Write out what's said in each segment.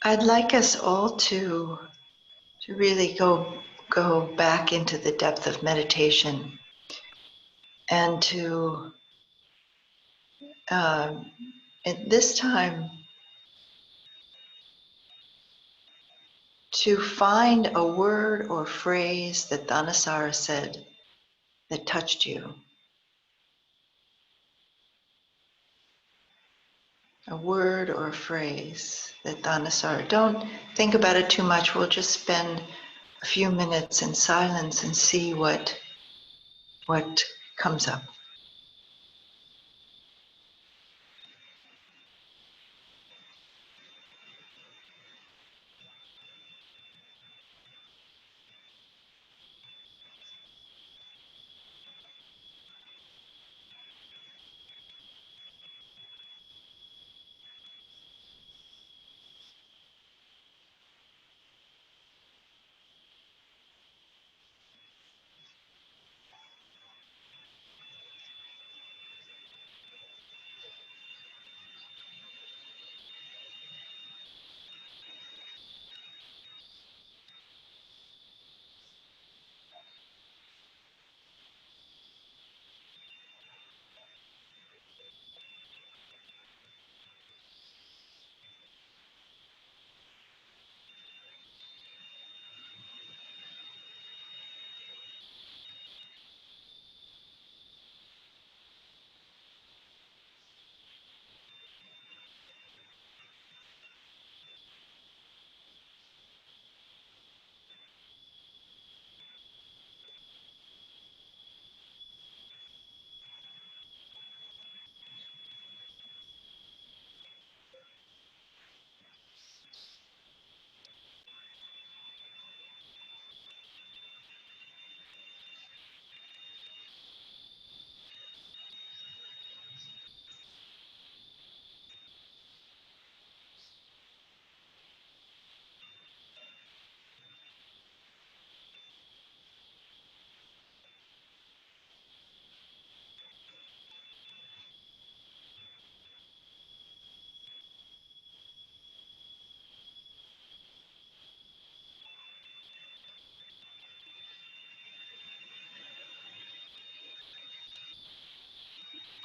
I'd like us all to really go back into the depth of meditation and to at this time to find a word or phrase that Dhanasara said that touched you. A word or a phrase that Dhanasara. Don't think about it too much. We'll just spend a few minutes in silence and see what comes up.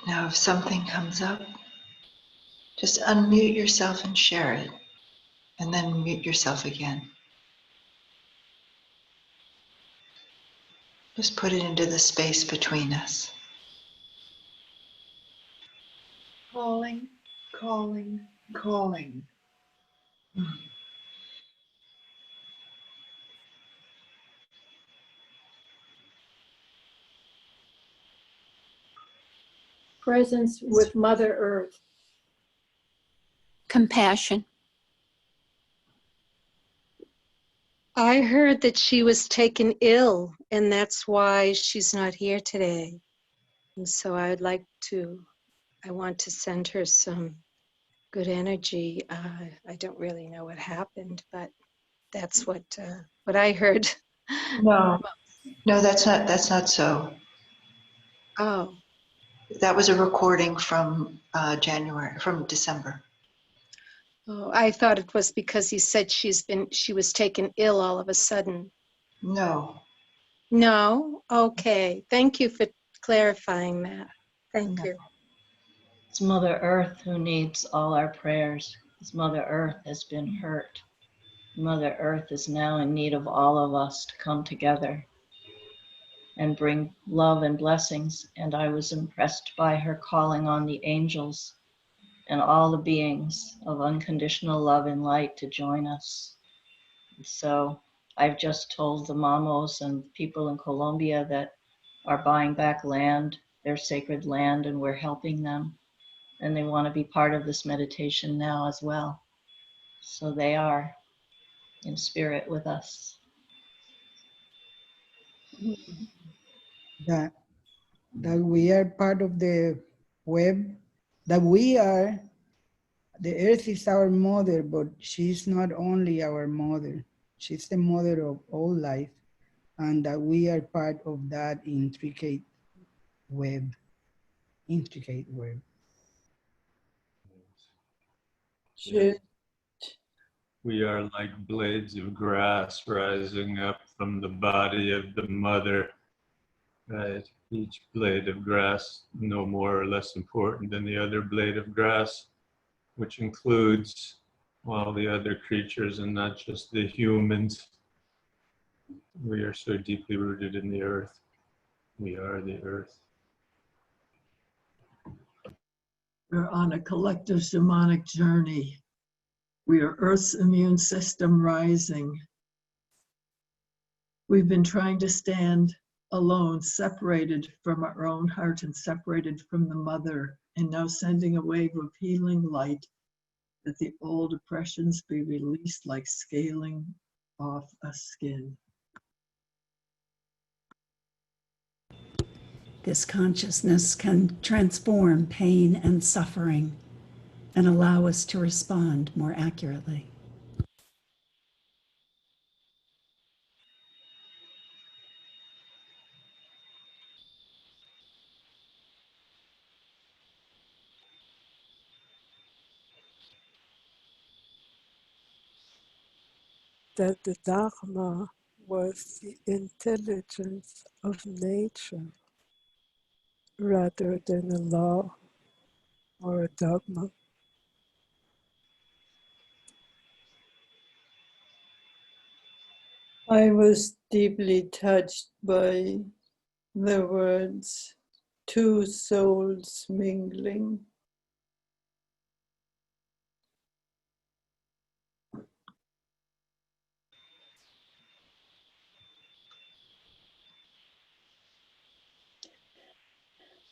Now, if something comes up, just unmute yourself and share it, and then mute yourself again. Just put it into the space between us. Calling, calling, calling. Presence with Mother Earth. Compassion. I heard that she was taken ill, and that's why she's not here today. And so I want to send her some good energy. I don't really know what happened, but that's what I heard. No, that's not so. Oh, That was a recording from December. oh, I thought it was because he said she was taken ill all of a sudden. No. No? Okay. Thank you for clarifying that. Thank you. It's Mother Earth who needs all our prayers, because Mother Earth has been hurt. Mother Earth is now in need of all of us to come together and bring love and blessings. And I was impressed by her calling on the angels and all the beings of unconditional love and light to join us. And so I've just told the mamos and people in Colombia that are buying back land, their sacred land, and we're helping them. And they want to be part of this meditation now as well. So they are in spirit with us. That we are part of the web, that we are, the earth is our mother, but she's not only our mother, she's the mother of all life, and that we are part of that intricate web. We are like blades of grass rising up from the body of the mother, right? Each blade of grass no more or less important than the other blade of grass, which includes all the other creatures and not just the humans. We are so deeply rooted in the earth. We are the earth. We're on a collective shamanic journey. We are Earth's immune system rising. We've been trying to stand alone, separated from our own heart and separated from the mother, and now sending a wave of healing light that the old oppressions be released like scaling off a skin. This consciousness can transform pain and suffering and allow us to respond more accurately. That the Dharma was the intelligence of nature rather than a law or a dogma. I was deeply touched by the words, two souls mingling.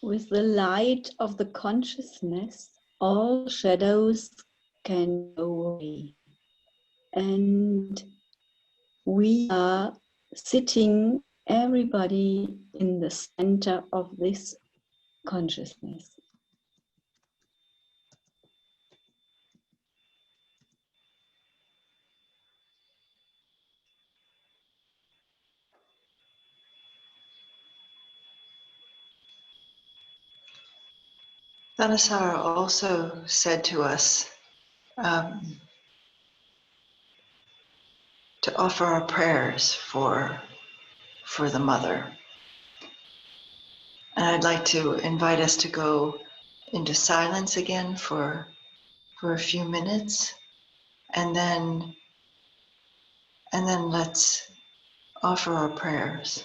With the light of the consciousness, all shadows can go away. And we are sitting, everybody, in the center of this consciousness. Thanissaro also said to us um, to offer our prayers for the mother. And I'd like to invite us to go into silence again for a few minutes, and then let's offer our prayers.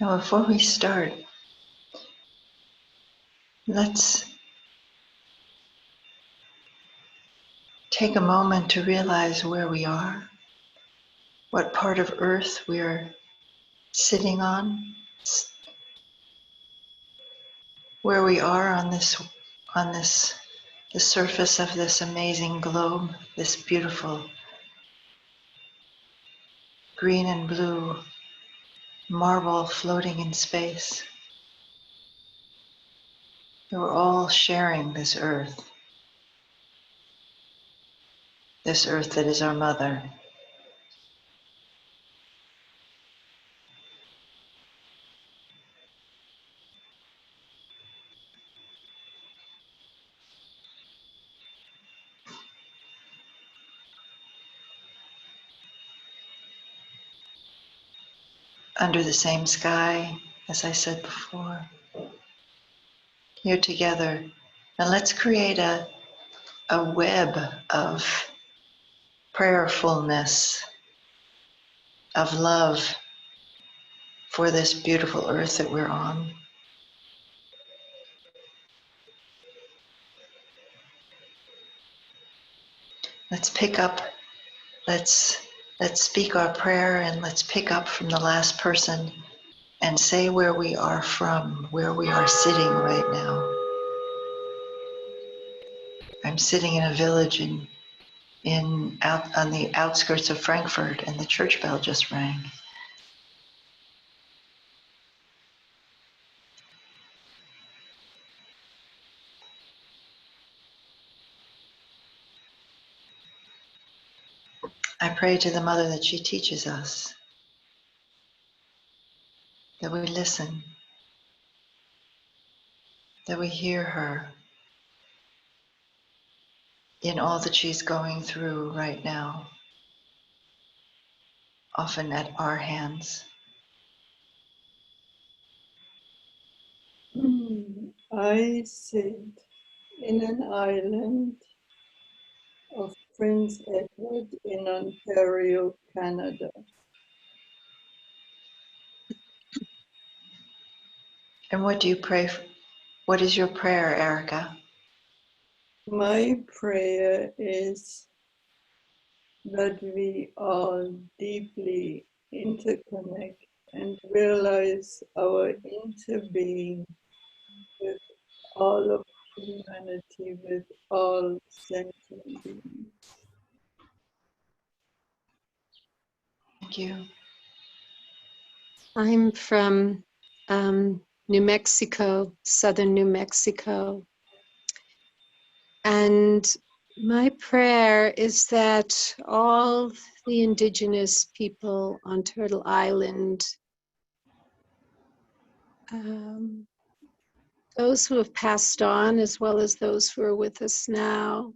Now, before we start, let's take a moment to realize where we are, what part of Earth we're sitting on, where we are on the surface of this amazing globe, this beautiful green and blue marble floating in space. We're all sharing this earth that is our mother. Under the same sky, as I said before, here together. And let's create a web of prayerfulness, of love for this beautiful earth that we're on. Let's pick up, let's speak our prayer, and let's pick up from the last person and say where we are from, where we are sitting right now. I'm sitting in a village out on the outskirts of Frankfurt, and the church bell just rang. I pray to the Mother that she teaches us, that we listen, that we hear her in all that she's going through right now, often at our hands. I sit in an island of Prince Edward in Ontario, Canada. And what do you pray for? What is your prayer, Erica? My prayer is that we all deeply interconnect and realize our interbeing with all of humanity, with all sentient beings. Thank you. I'm from New Mexico, southern New Mexico. And my prayer is that all the indigenous people on Turtle Island, those who have passed on as well as those who are with us now,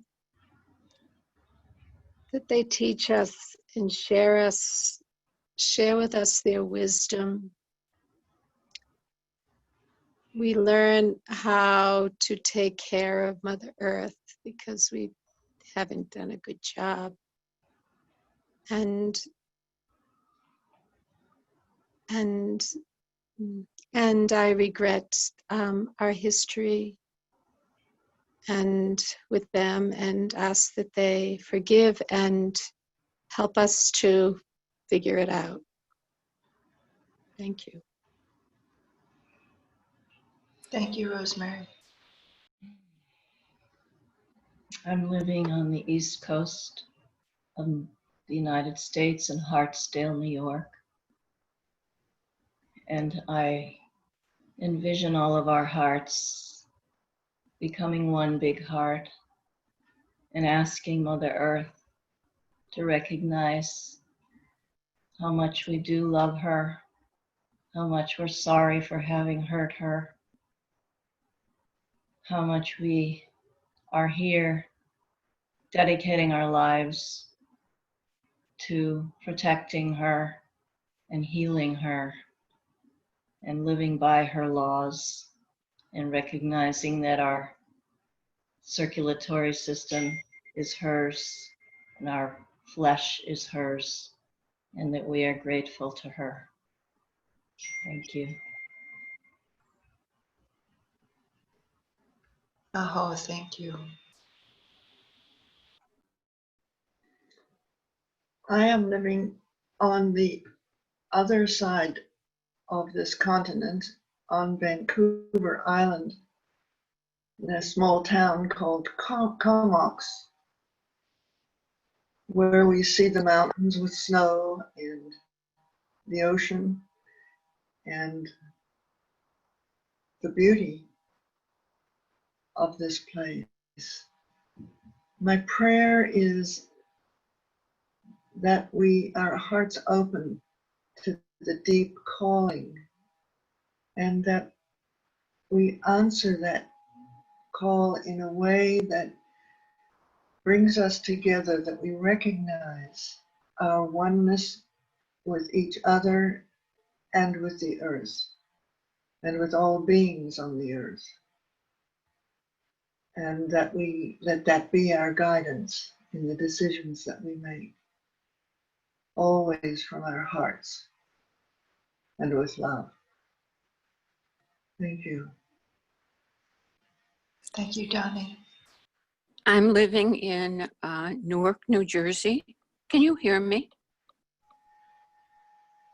that they teach us and share with us their wisdom. We learn how to take care of Mother Earth because we haven't done a good job. And I regret our history and with them, and ask that they forgive and help us to figure it out. Thank you. Thank you, Rosemary. I'm living on the East Coast of the United States in Hartsdale, New York. And I envision all of our hearts becoming one big heart and asking Mother Earth to recognize how much we do love her, how much we're sorry for having hurt her, how much we are here dedicating our lives to protecting her and healing her and living by her laws and recognizing that our circulatory system is hers and our flesh is hers, and that we are grateful to her. Thank you. Oh, thank you. I am living on the other side of this continent on Vancouver Island in a small town called Comox, where we see the mountains with snow and the ocean and the beauty of this place. My prayer is that our hearts open to the deep calling, and that we answer that call in a way that brings us together, that we recognize our oneness with each other and with the earth and with all beings on the earth, and that we let that be our guidance in the decisions that we make, always from our hearts and with love. Thank you. Thank you, Donnie. I'm living in Newark, New Jersey. Can you hear me?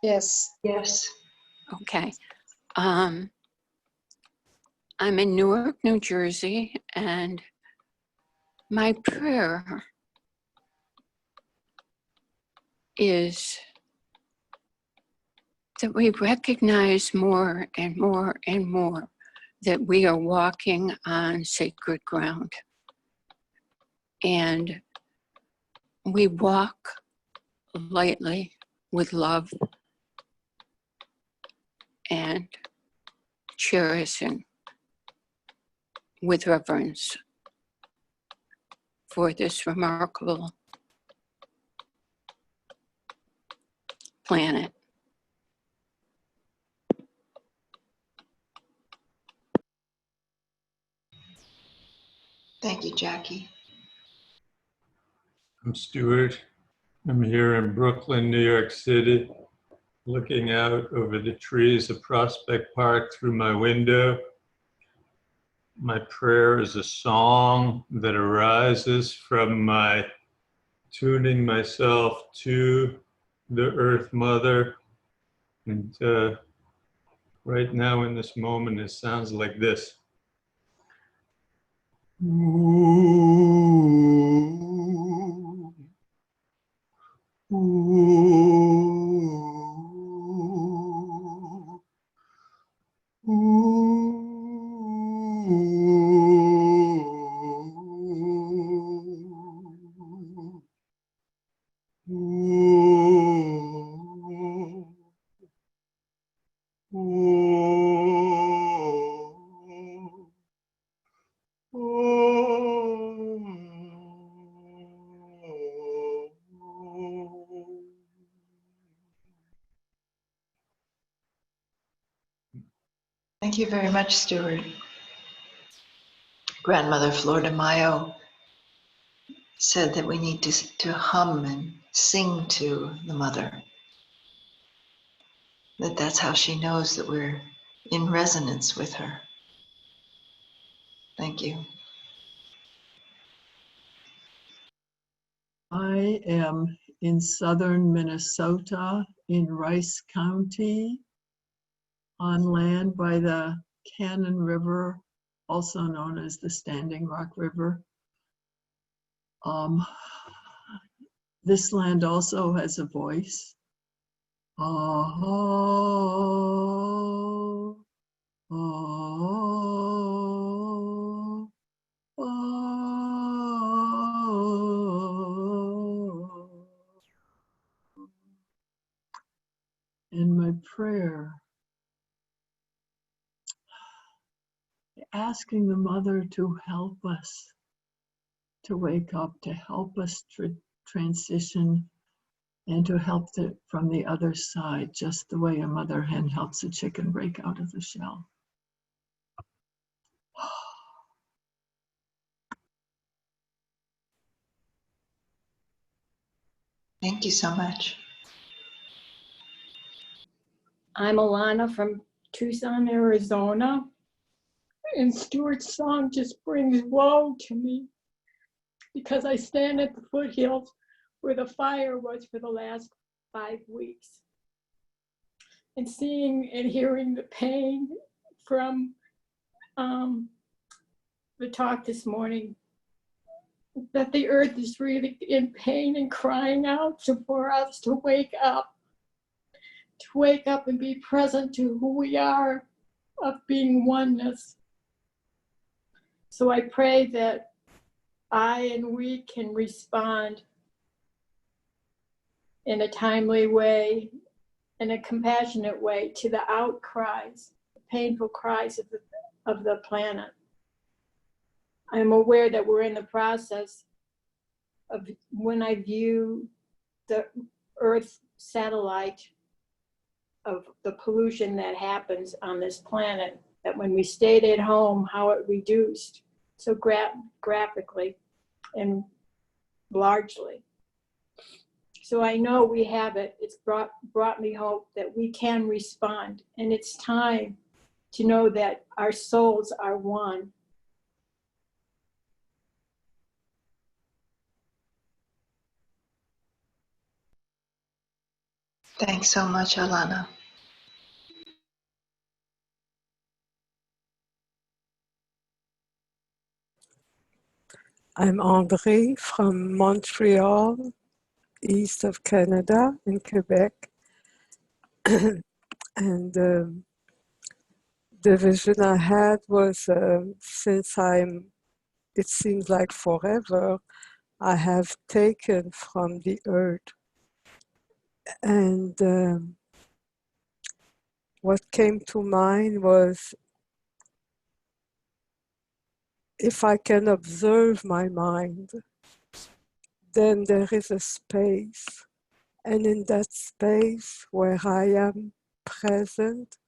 Yes. Yes. Okay. I'm in Newark, New Jersey, and my prayer is that we recognize more and more and more that we are walking on sacred ground. And we walk lightly with love and cherishing with reverence for this remarkable planet. Thank you, Jackie. I'm Stuart. I'm here in Brooklyn, New York City, looking out over the trees of Prospect Park through my window. My prayer is a song that arises from my tuning myself to the Earth Mother. And right now in this moment, it sounds like this. Ooh. Ooh. Thank you very much, Stuart. Grandmother Flor de Mayo said that we need to hum and sing to the mother. That's how she knows that we're in resonance with her. Thank you. I am in southern Minnesota in Rice County on land by the Cannon River, also known as the Standing Rock River. This land also has a voice. Oh, oh, oh, oh. In my prayer, asking the mother to help us to wake up, to help us transition and to help it from the other side, just the way a mother hen helps a chicken break out of the shell. Thank you so much. I'm Alana from Tucson, Arizona. And Stuart's song just brings woe to me because I stand at the foothills where the fire was for the last 5 weeks. And seeing and hearing the pain from the talk this morning, that the earth is really in pain and crying out for us to wake up and be present to who we are, of being oneness. So I pray that I and we can respond in a timely way, in a compassionate way, to the outcries, the painful cries of the planet. I'm aware that we're in the process of, when I view the Earth satellite, of the pollution that happens on this planet, that when we stayed at home, how it reduced so graphically and largely. So I know we have it. It's brought me hope that we can respond. And it's time to know that our souls are one. Thanks so much, Alana. I'm André from Montreal, east of Canada, in Quebec. And the vision I had was, since it seems like forever, I have taken from the earth. And what came to mind was, if I can observe my mind, then there is a space. And in that space where I am present,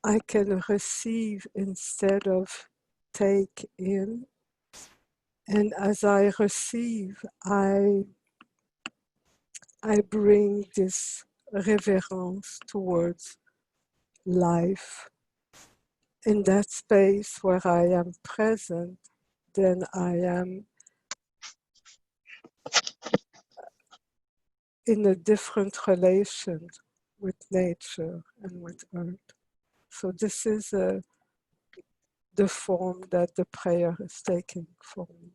I can receive instead of take in. And as I receive, I bring this reverence towards life. In that space where I am present, then I am in a different relation with nature and with earth. So this is the form that the prayer is taking for me.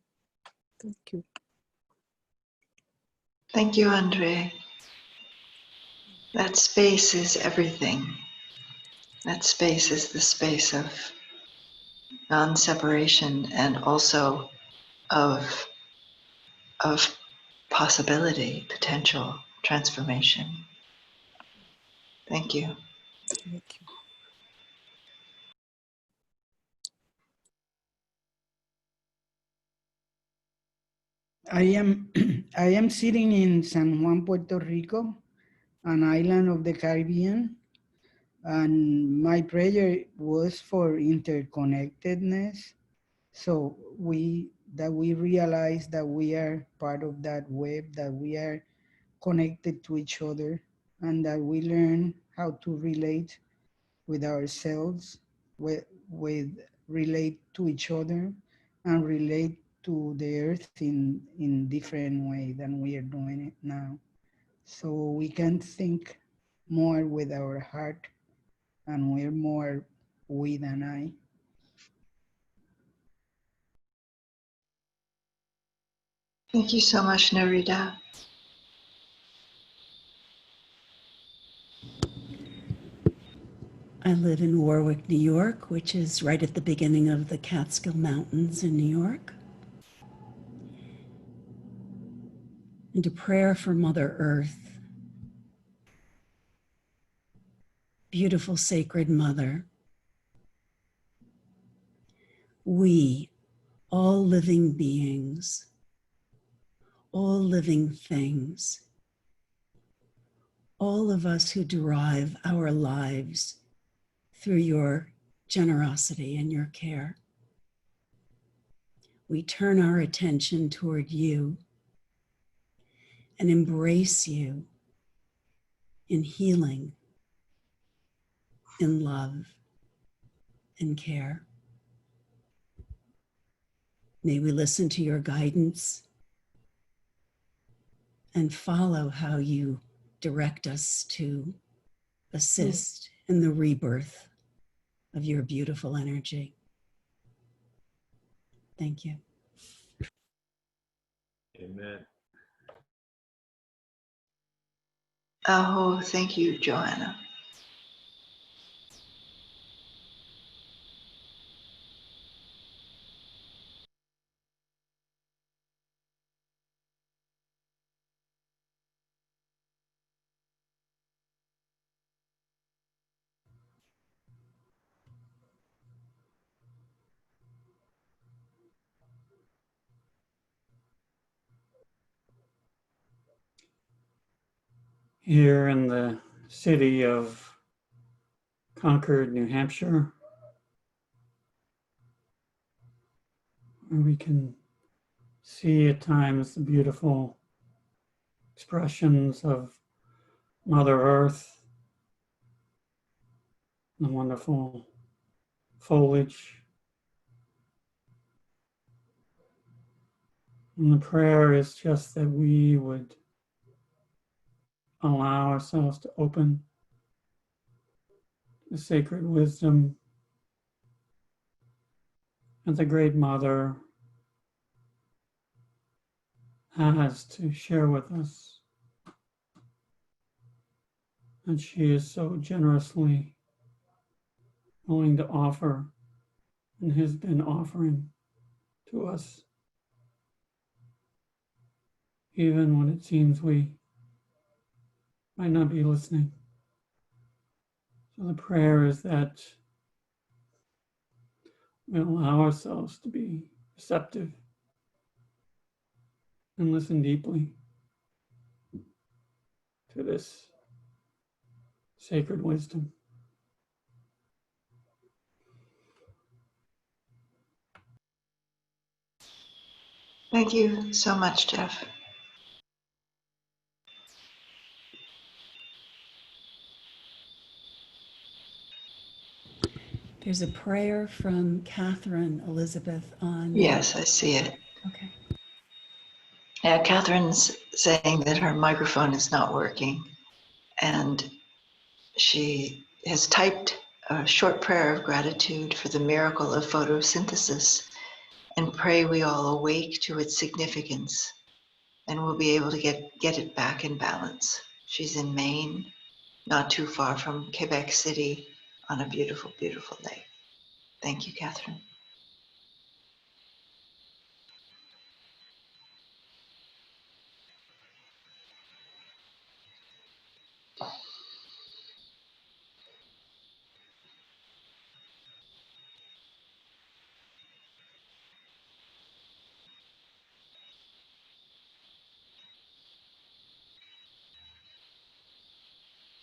Thank you. Thank you, Andre. That space is everything. That space is the space of non-separation and also of possibility, potential, transformation. Thank you. Thank you. I am sitting in San Juan, Puerto Rico, an island of the Caribbean, and my prayer was for interconnectedness. So we realize that we are part of that web, that we are connected to each other, and that we learn how to relate with ourselves, with relate to each other, and relate to the earth in different way than we are doing it now. So we can think more with our heart, and we're more we than I. Thank you so much, Narita. I live in Warwick, New York, which is right at the beginning of the Catskill Mountains in New York. And a prayer for Mother Earth. Beautiful sacred Mother, we, all living beings, all living things, all of us who derive our lives through your generosity and your care. We turn our attention toward you and embrace you in healing, in love, and care. May we listen to your guidance and follow how you direct us to assist in the rebirth of your beautiful energy. Thank you. Amen. Oh, thank you, Joanna. Here in the city of Concord, New Hampshire, where we can see at times the beautiful expressions of Mother Earth, the wonderful foliage. And the prayer is just that we would allow ourselves to open the sacred wisdom that the Great Mother has to share with us. And she is so generously willing to offer and has been offering to us, even when it seems we might not be listening. So the prayer is that we allow ourselves to be receptive and listen deeply to this sacred wisdom. Thank you so much, Jeff. There's a prayer from Catherine Elizabeth on. Yes, I see it. Okay. Yeah, Catherine's saying that her microphone is not working, and she has typed a short prayer of gratitude for the miracle of photosynthesis and pray we all awake to its significance and we'll be able to get it back in balance. She's in Maine, not too far from Quebec City, on a beautiful, beautiful day. Thank you, Catherine.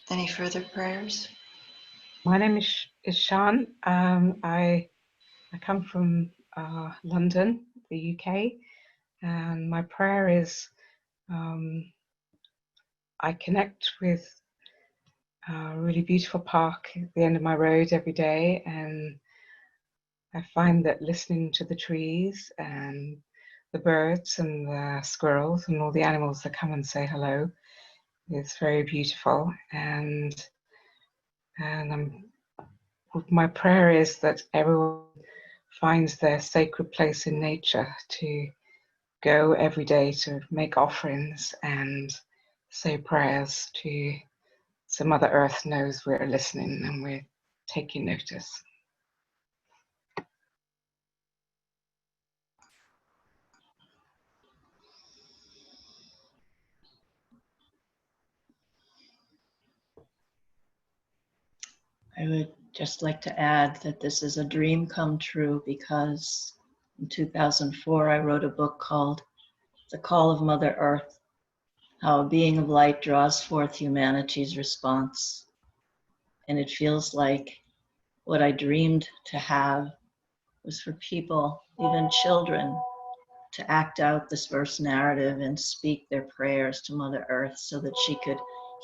Any further prayers? My name is Shan. I come from London, the UK, and my prayer is I connect with a really beautiful park at the end of my road every day, and I find that listening to the trees and the birds and the squirrels and all the animals that come and say hello is very beautiful, and my prayer is that everyone finds their sacred place in nature to go every day to make offerings and say prayers to, so Mother Earth knows we're listening and we're taking notice. I would just like to add that this is a dream come true because in 2004 I wrote a book called The Call of Mother Earth, how a being of light draws forth humanity's response. And it feels like what I dreamed to have was for people, even children, to act out this verse narrative and speak their prayers to Mother Earth so that she could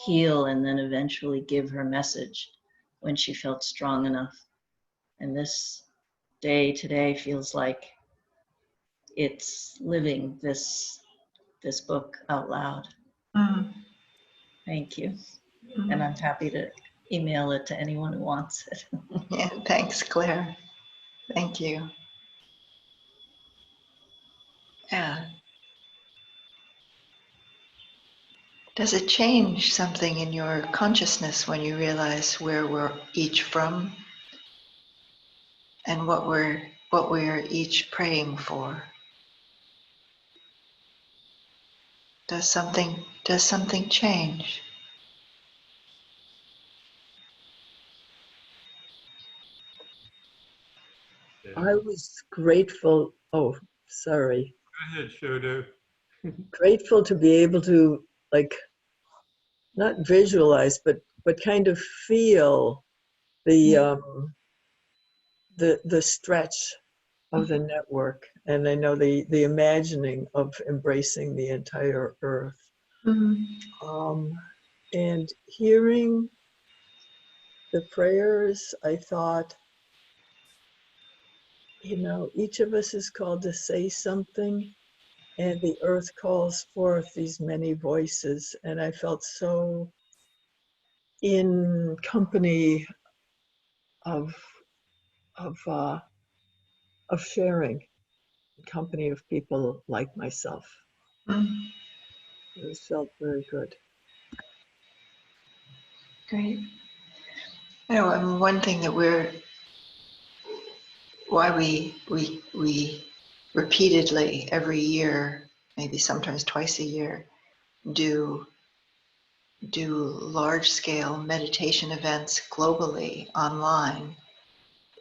heal and then eventually give her message when she felt strong enough. And this day today feels like it's living this book out loud. Mm. Thank you. Mm. And I'm happy to email it to anyone who wants it. Yeah, thanks, Claire. Thank you. Yeah. Does it change something in your consciousness when you realize where we're each from and what we're each praying for? Does something change? I was grateful. Oh, sorry. Go ahead, Shodo. Grateful to be able to, like, not visualize, but kind of feel the stretch of the network, and I know the imagining of embracing the entire earth. Mm-hmm. And hearing the prayers, I thought, each of us is called to say something, and the earth calls forth these many voices, and I felt so in company of sharing, company of people like myself. Mm-hmm. It felt very good. Great. One thing that why we repeatedly every year, maybe sometimes twice a year, do large scale meditation events globally online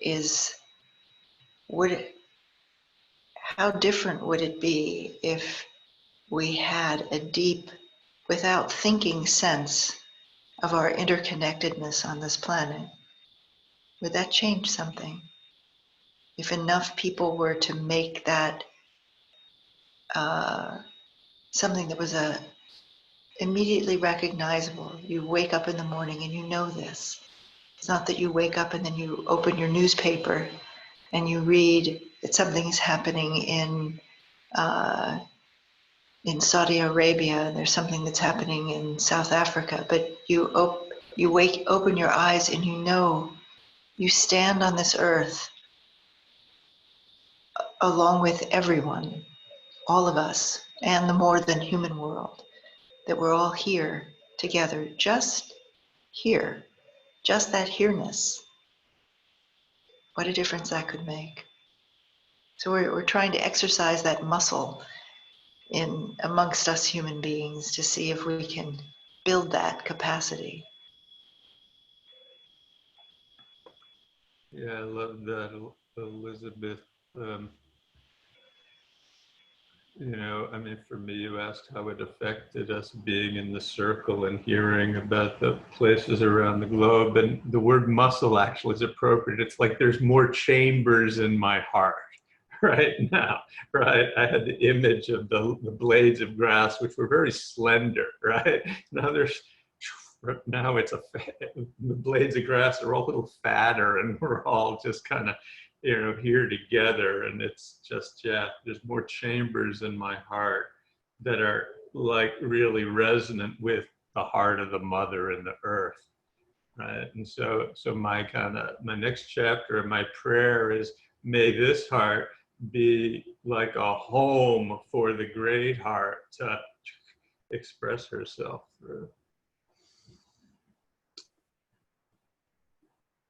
is how different would it be if we had a deep, without thinking, sense of our interconnectedness on this planet? Would that change something? If enough people were to make that something that was immediately recognizable. You wake up in the morning and you know this. It's not that you wake up and then you open your newspaper and you read that something is happening in Saudi Arabia and there's something that's happening in South Africa, but you open your eyes and you know you stand on this earth along with everyone, all of us, and the more than human world, that we're all here together, just here, just that here-ness. What a difference that could make. So we're trying to exercise that muscle in amongst us human beings to see if we can build that capacity. Yeah, I love that, Elizabeth. For me, you asked how it affected us being in the circle and hearing about the places around the globe. And the word muscle actually is appropriate. It's like there's more chambers in my heart right now, right? I had the image of the blades of grass, which were very slender, right? Now it's the blades of grass are all a little fatter and we're all just kind of here together, and it's just, there's more chambers in my heart that are like really resonant with the heart of the mother and the earth, right? And so my next chapter of my prayer is, may this heart be like a home for the great heart to express herself through.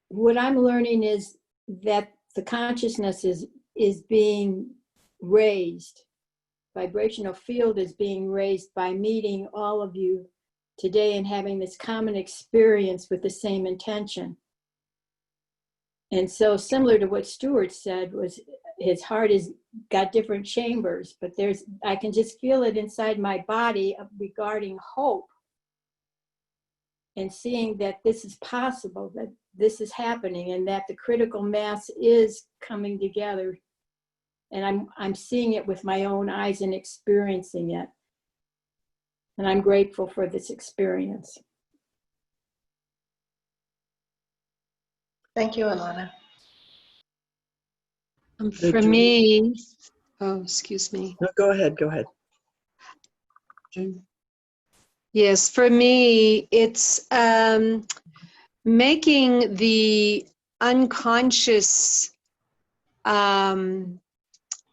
What I'm learning is that the consciousness is being raised. Vibrational field is being raised by meeting all of you today and having this common experience with the same intention. And so similar to what Stuart said was, his heart is got different chambers, but I can just feel it inside my body regarding hope and seeing that this is possible, that this is happening, and that the critical mass is coming together. And I'm seeing it with my own eyes and experiencing it. And I'm grateful for this experience. Thank you, Alana. For me, oh, excuse me. No, go ahead, go ahead. Yes, for me, it's making the unconscious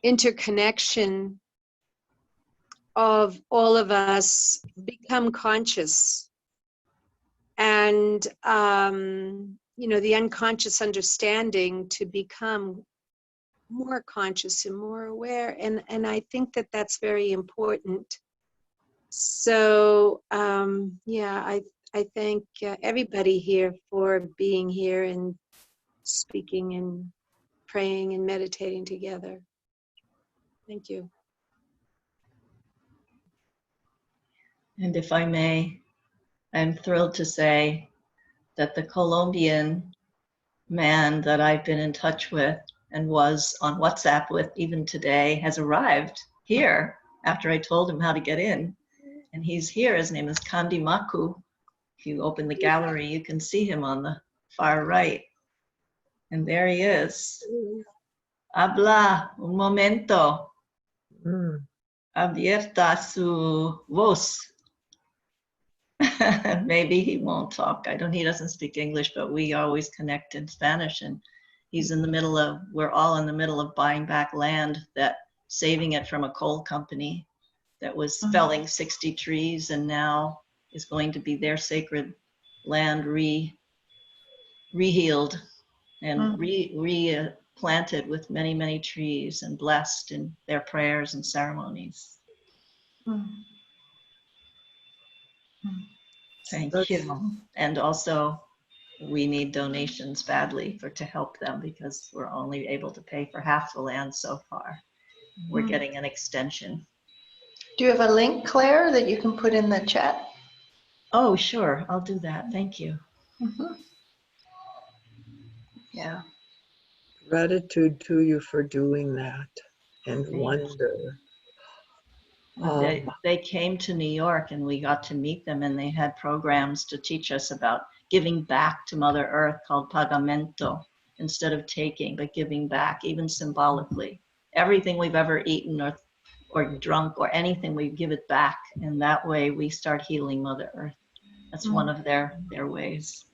interconnection of all of us become conscious. And, the unconscious understanding to become more conscious and more aware. And I think that that's very important. So, I thank everybody here for being here and speaking and praying and meditating together. Thank you. And if I may, I'm thrilled to say that the Colombian man that I've been in touch with and was on WhatsApp with even today has arrived here after I told him how to get in. And he's here. His name is Kandi Maku. If you open the gallery, you can see him on the far right. And there he is. Habla un momento. Abierta su voz. Maybe he won't talk. He doesn't speak English, but we always connect in Spanish. And he's in the middle of, we're all in the middle of buying back land, saving it from a coal company that was felling 60 trees and now is going to be their sacred land re-healed and replanted with many, many trees and blessed in their prayers and ceremonies. Thank you. And also, we need donations badly to help them because we're only able to pay for half the land so far. We're getting an extension. Do you have a link, Claire, that you can put in the chat? Oh, sure. I'll do that. Thank you. Yeah. Gratitude to you for doing that and wonder. They came to New York and we got to meet them, and they had programs to teach us about giving back to Mother Earth called pagamento, instead of taking, but giving back, even symbolically. Everything we've ever eaten or drunk or anything, we give it back. And that way we start healing Mother Earth. That's one of their ways.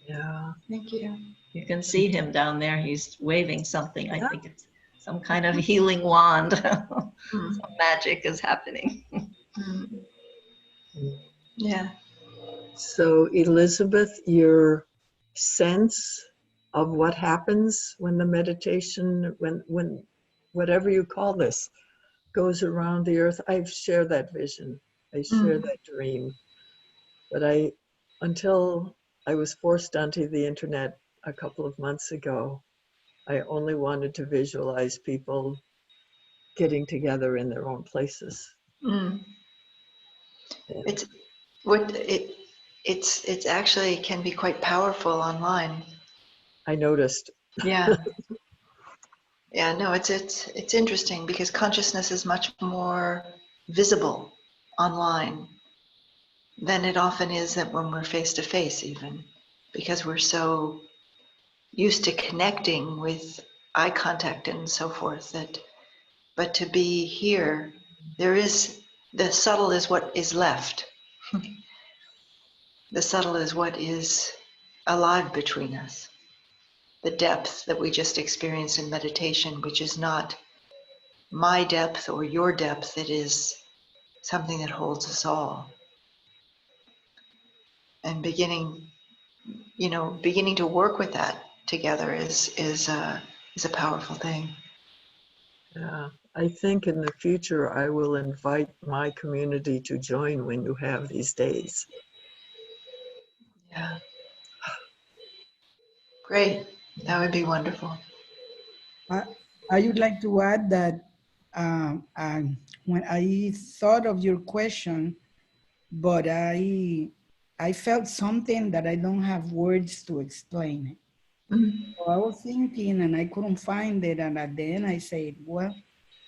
Yeah. Thank you. You can see him down there. He's waving something. I think it's some kind of healing wand. Some magic is happening. Yeah. So Elizabeth, your sense of what happens when the meditation, when whatever you call this, goes around the earth, I share that vision. I share that dream. But until I was forced onto the internet a couple of months ago, I only wanted to visualize people getting together in their own places. It's actually can be quite powerful online. I noticed. Yeah. Yeah, no, it's interesting because consciousness is much more visible online than it often is that when we're face to face, even because we're so used to connecting with eye contact and so forth but to be here, the subtle is what is left. The subtle is what is alive between us. The depth that we just experienced in meditation, which is not my depth or your depth, it is something that holds us all. And beginning to work with that together is a powerful thing. Yeah, I think in the future I will invite my community to join when you have these days. Yeah. Great. That would be wonderful. I would like to add that when I thought of your question, but I felt something that I don't have words to explain. So I was thinking and I couldn't find it, and at the end I said, well,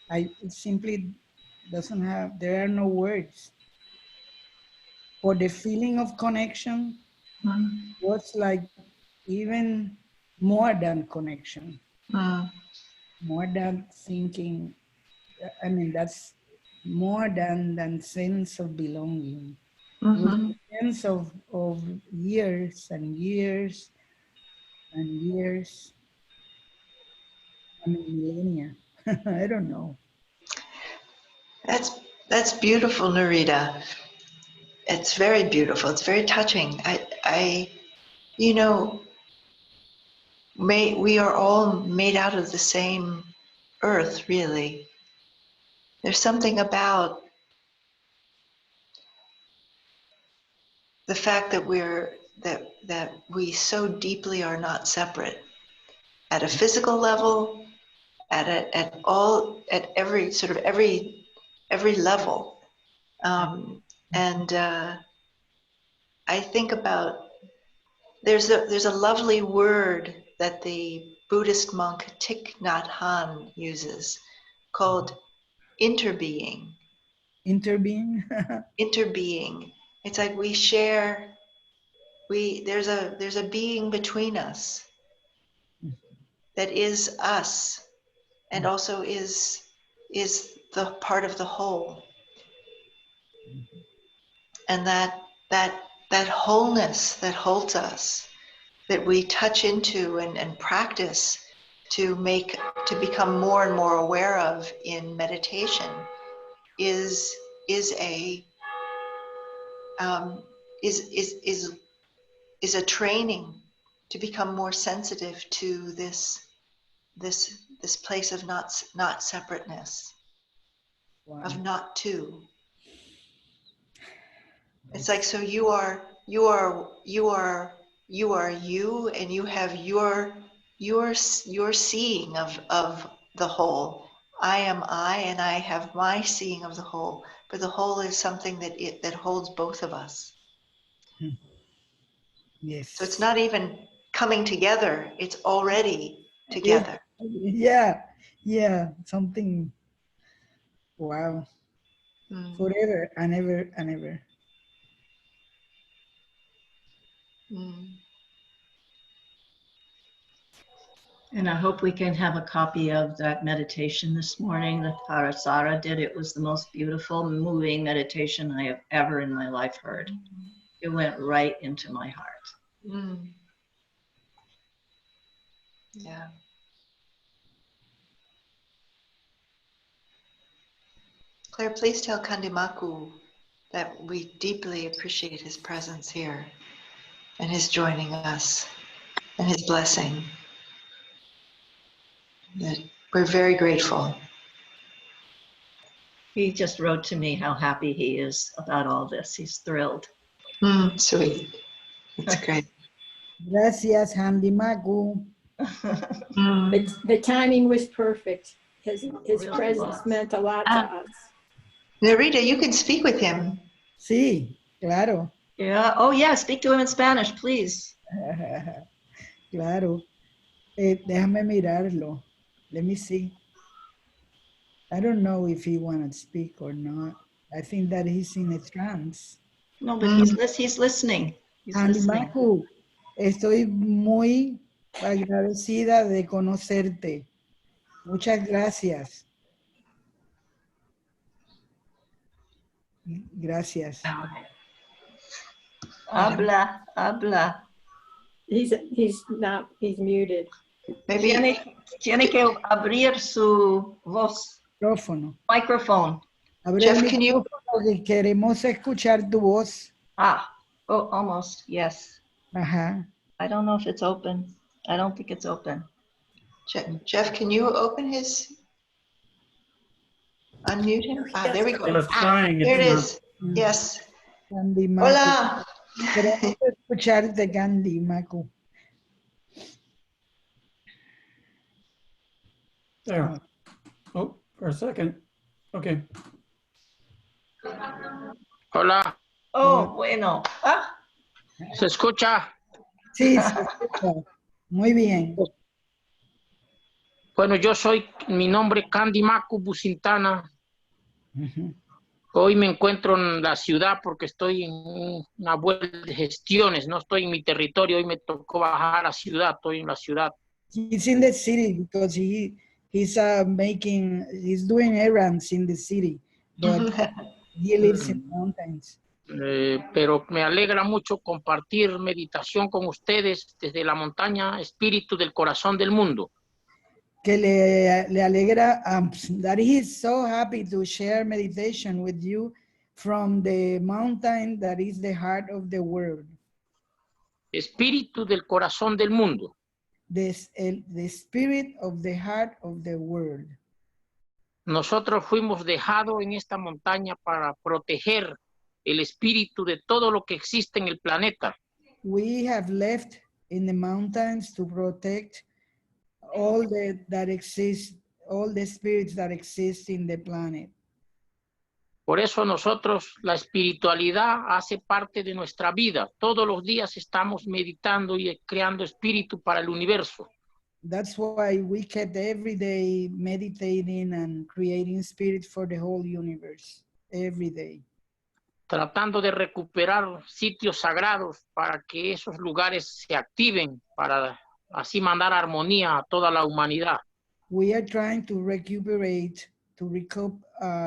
it simply doesn't have, there are no words. For the feeling of connection was like even more than connection, more than thinking. I mean, that's more than sense of belonging. It was a sense of years and years and years, I mean, millennia. I don't know. That's beautiful, Narita. It's very beautiful. It's very touching. You know, we are all made out of the same earth, really. There's something about the fact that that we so deeply are not separate at a physical level, at every level. I think about there's a lovely word that the Buddhist monk Thich Nhat Hanh uses called interbeing. Interbeing? Interbeing. It's like we share. There's a being between us that is us, and also is the part of the whole, and that wholeness that holds us, that we touch into and practice to become more and more aware of in meditation is a training to become more sensitive to this place of not separateness, of not two. It's like, so you are you, and you have your seeing of the whole. I am I, and I have my seeing of the whole. But the whole is something that holds both of us. Yes. So it's not even coming together, it's already together. Yeah, something, wow. Forever and ever and ever. And I hope we can have a copy of that meditation this morning that Parasara did. It was the most beautiful, moving meditation I have ever in my life heard. It went right into my heart. Yeah. Claire, please tell Kandimaku that we deeply appreciate his presence here and his joining us and his blessing. That we're very grateful. He just wrote to me how happy he is about all this. He's thrilled. Sweet. That's great. Gracias, Kandimaku. The timing was perfect. His presence meant a lot to us. Narita, you can speak with him. Sí, claro. Yeah. Oh, yeah. Speak to him in Spanish, please. Claro. Déjame mirarlo. Let me see. I don't know if he want to speak or not. I think that he's in a trance. No, but he's listening. He's listening. Kandimaku, estoy muy agradecida de conocerte. Muchas gracias. Gracias. Habla. He's muted. Maybe tiene que abrir su voz. Microphone. Jeff, can you? Porque queremos escuchar tu voz. Oh, almost. Yes. Ajá. I don't know if it's open. I don't think it's open. Jeff, can you open his? Unmute him. There we go. I was trying. There it is. Yes. Hola. Queremos escucharte, Kandimaku. There. Oh, for a second. Okay. Hola. Oh, bueno. Ah. ¿Se escucha? Sí, se escucha. Muy bien. Bueno, mi nombre es Candy Macu Bucintana. Hoy me encuentro en la ciudad porque estoy en una vuelta de gestiones, no estoy en mi territorio, hoy me tocó bajar a la ciudad, estoy en la ciudad. He's in the city because he's doing errands in the city, but he lives in the mountains. Pero me alegra mucho compartir meditación con ustedes desde la montaña, espíritu del corazón del mundo. Que le alegra that he's so happy to share meditation with you from the mountain that is the heart of the world. Espíritu del corazón del mundo. The spirit of the heart of the world. Nosotros fuimos dejados en esta montaña para proteger el espíritu de todo lo que existe en el planeta. We have left in the mountains to protect all that exists, all the spirits that exist in the planet. Por eso nosotros, la espiritualidad hace parte de nuestra vida. Todos los días estamos meditando y creando espíritu para el universo. That's why we kept every day meditating and creating spirit for the whole universe, every day. Tratando de recuperar sitios sagrados para que esos lugares se activen, para así mandar armonía a toda la humanidad. We are trying to recuperate, to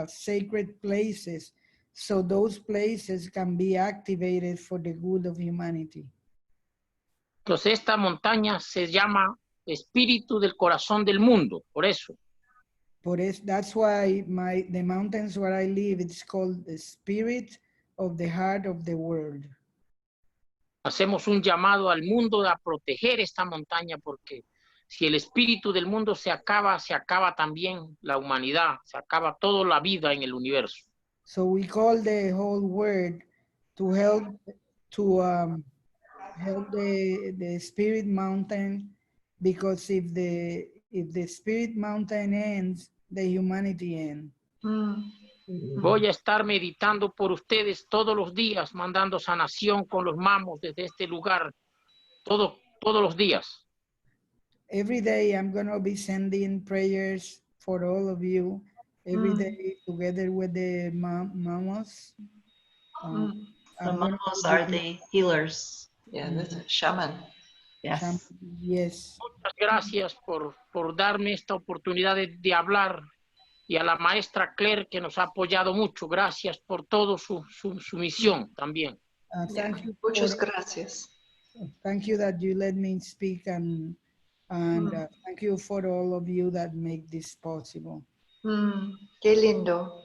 sacred places, so those places can be activated for the good of humanity. Entonces esta montaña se llama Espíritu del Corazón del Mundo, por eso. That's why the mountains where I live, it's called the Spirit of the Heart of the World. Hacemos un llamado al mundo a proteger esta montaña porque si el espíritu del mundo se acaba también la humanidad, se acaba toda la vida en el universo. So we call the whole world to help the spirit mountain, because if the spirit mountain ends, the humanity ends. Voy a estar meditando por ustedes todos los días, mandando sanación con los mamos desde este lugar, todos los días. Every day I'm going to be sending prayers for all of you, every day together with the mamos. The mamos are the healers. Yeah, the shaman. Yes. Yes. Muchas gracias por darme esta oportunidad de hablar, y a la maestra Claire que nos ha apoyado mucho. Gracias por todo su misión también. Thank you. Muchas gracias. Thank you that you let me speak, and thank you for all of you that make this possible. Qué lindo.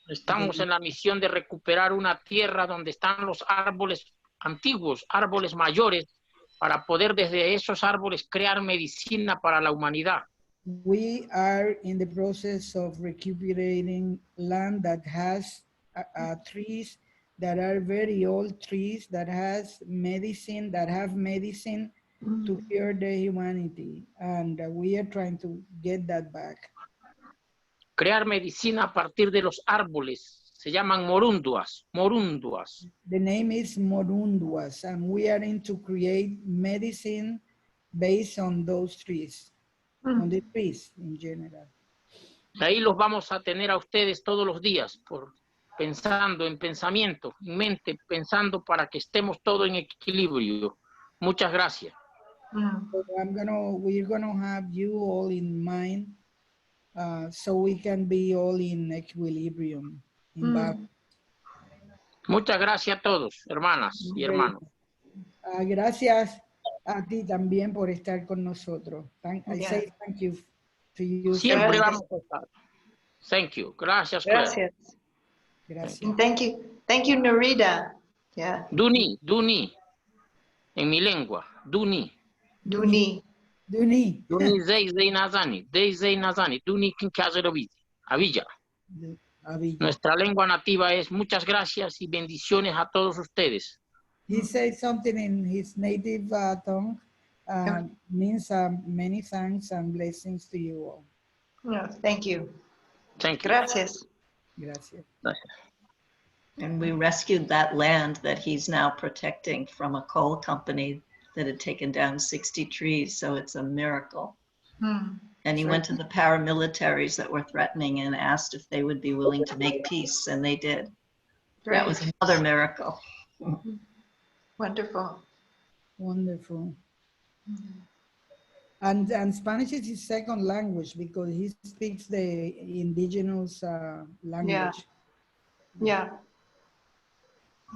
Estamos en la misión de recuperar una tierra donde están los árboles antiguos, árboles mayores, para poder desde esos árboles crear medicina para la humanidad. We are in the process of recuperating land that has trees that are very old trees that have medicine to cure the humanity, and we are trying to get that back. Crear medicina a partir de los árboles, se llaman morunduas. The name is morunduas, and we are in to create medicine based on those trees, on the trees in general. Ahí los vamos a tener a ustedes todos los días, pensando en pensamiento, en mente, pensando para que estemos todos en equilibrio. Muchas gracias. So we're gonna have you all in mind, so we can be all in equilibrium, in balance. Muchas gracias a todos, hermanas y hermanos. Gracias a ti también por estar con nosotros. I say thank you to you. Siempre vamos a estar. Thank you. Gracias, Claire. Gracias. Thank you, Narita. Yeah. Duni. En mi lengua, Duni. Duni. Duni. Duni Zei Nazani. Duni Kinkazerovici. Avilla. Nuestra lengua nativa es muchas gracias y bendiciones a todos ustedes. He said something in his native tongue, means many thanks and blessings to you all. No, thank you. Thank you. Gracias. Gracias. And we rescued that land that he's now protecting from a coal company that had taken down 60 trees. So it's a miracle. And he went to the paramilitaries that were threatening and asked if they would be willing to make peace, and they did. That was another miracle. Wonderful. Wonderful. And Spanish is his second language because he speaks the indigenous language. Yeah.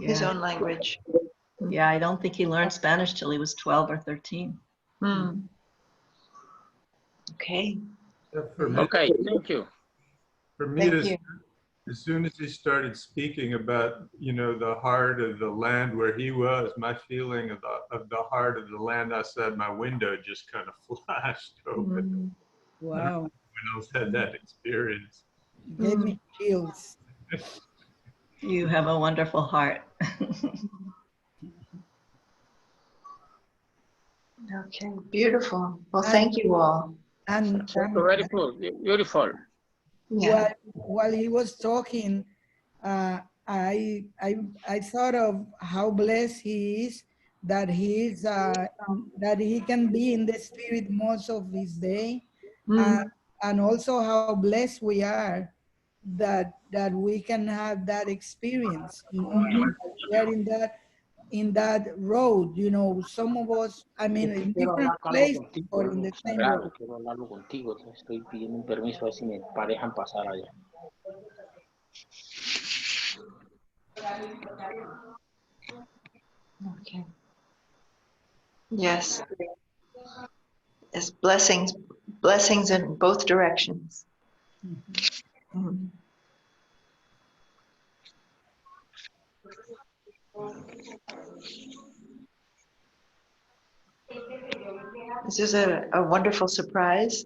His own language. Yeah, I don't think he learned Spanish till he was 12 or 13. Okay. For me, Okay, thank you. For me, as soon as he started speaking about, the heart of the land where he was, my feeling of the heart of the land outside my window just kind of flashed open. Wow. I don't know if anyone else had that experience. Gave me chills. You have a wonderful heart. Okay, beautiful. Well, thank you all. And Very cool, beautiful. Yeah. While he was talking, I thought of how blessed he is that that he can be in the spirit most of his day, and also how blessed we are that we can have that experience. We are in that road. Some of us, I mean, in different places or in the same road. Claro, quiero hablarlo contigo. Estoy pidiendo un permiso a ver si me dejan pasar allá. Okay. Yes. Yes, blessings in both directions. This is a wonderful surprise.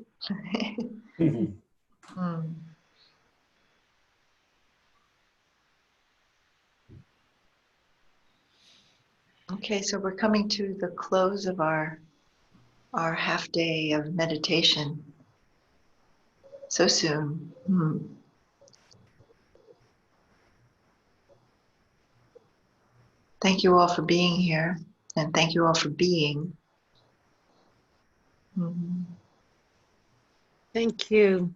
Okay, so we're coming to the close of our half day of meditation. So soon. Thank you all for being here, and thank you all for being. Thank you.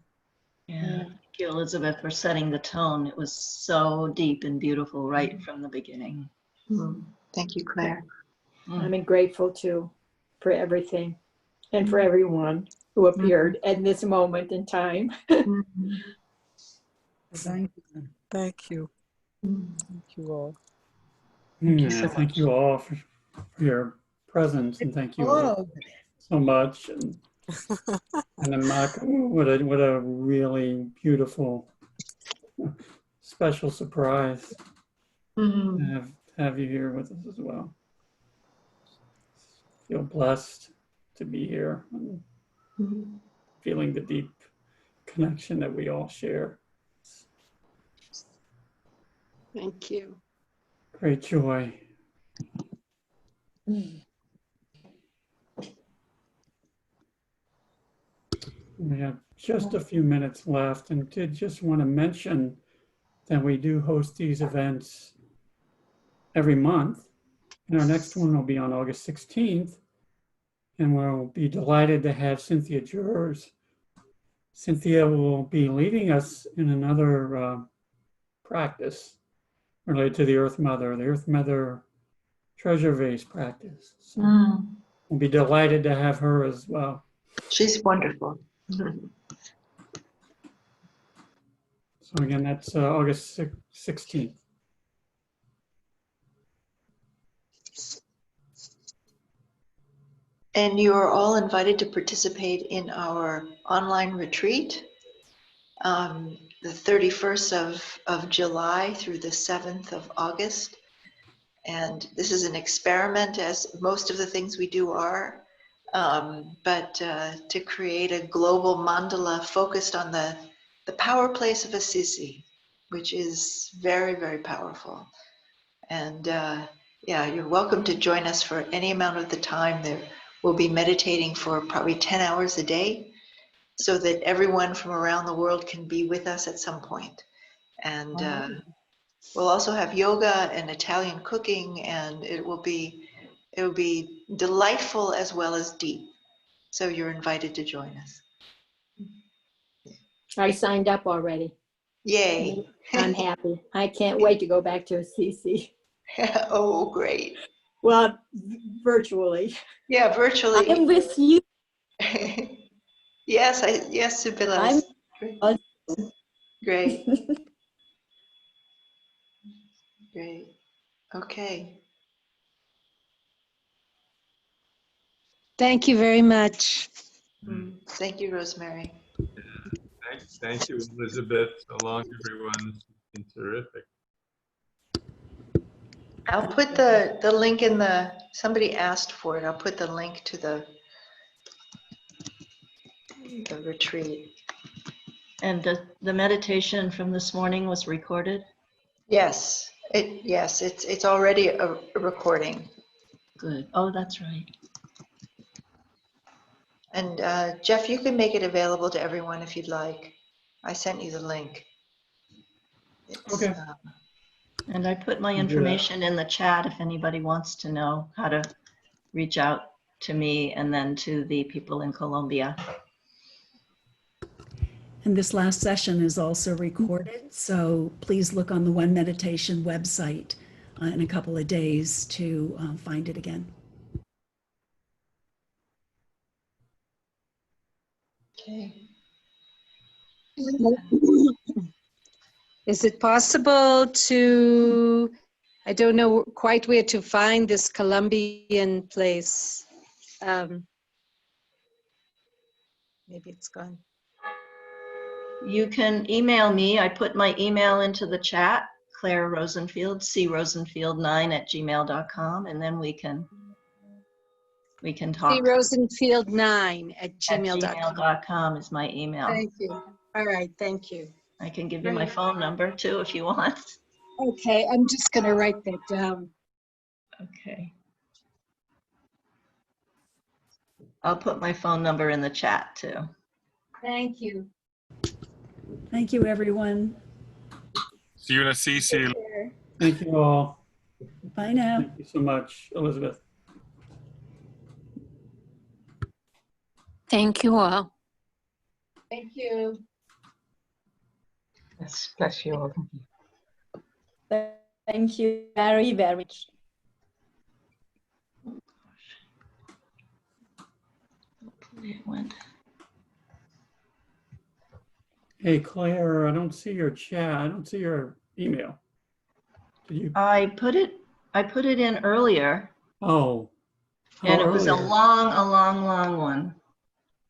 Yeah, thank you, Elizabeth, for setting the tone. It was so deep and beautiful right from the beginning. Thank you, Claire. I'm grateful too for everything and for everyone who appeared at this moment in time. Thank you. Thank you. Thank you all. Thank you all for your presence, and thank you all so much. And Amaka, what a really beautiful, special surprise to have you here with us as well. Feel blessed to be here and feeling the deep connection that we all share. Thank you. Great joy. We have just a few minutes left, and did just want to mention that we do host these events every month. And our next one will be on August 16th. And we'll be delighted to have Cynthia Jurors. Cynthia will be leading us in another practice related to the Earth Mother treasure vase practice. So we'll be delighted to have her as well. She's wonderful. So again, that's August 16th. And you are all invited to participate in our online retreat, the 31st of July through the 7th of August. And this is an experiment, as most of the things we do are, but to create a global mandala focused on the power place of Assisi, which is very, very powerful. And yeah, you're welcome to join us for any amount of the time. We'll be meditating for probably 10 hours a day. so that everyone from around the world can be with us at some point. And we'll also have yoga and Italian cooking, and it will be delightful as well as deep. So you're invited to join us. I signed up already. Yay. I'm happy. I can't wait to go back to Assisi. Oh, great. Well, virtually. Yeah, virtually. I'm with you. Yes, Subila. I'm Great. Great. Okay. Thank you very much. Thank you, Rosemary. Thank you, Elizabeth. So long, everyone. It's been terrific. I'll put the link in somebody asked for it. I'll put the link to the retreat. And the meditation from this morning was recorded? Yes, it's already a recording. Good. Oh, that's right. And Jeff, you can make it available to everyone if you'd like. I sent you the link. Okay. And I put my information in the chat if anybody wants to know how to reach out to me and then to the people in Colombia. And this last session is also recorded, so please look on the One Meditation website in a couple of days to find it again. Okay. Is it possible to, I don't know quite where to find this Colombian place. Maybe it's gone. You can email me. I put my email into the chat, Claire Rosenfield, crosenfield9@gmail.com, and then we can talk. crosenfield9@gmail.com is my email. Thank you. All right, thank you. I can give you my phone number too if you want. Okay, I'm just going to write that down. Okay. I'll put my phone number in the chat too. Thank you. Thank you, everyone. See you in Assisi. Thank you all. Bye now. Thank you so much, Elizabeth. Thank you all. Thank you. Yes, bless you all. Thank you very, very much. Hopefully it went. Hey, Claire, I don't see your chat. I don't see your email. Did you? I put it in earlier. Oh. And it was a long one.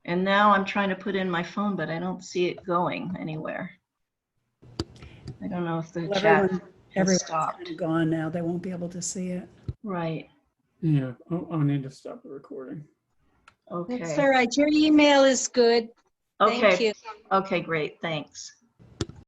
And now I'm trying to put in my phone, but I don't see it going anywhere. I don't know if the chat has stopped. Kind of gone now. They won't be able to see it. Right. Yeah. Oh, I need to stop the recording. Okay. That's all right. Your email is good. Okay. Thank you. Okay, great. Thanks.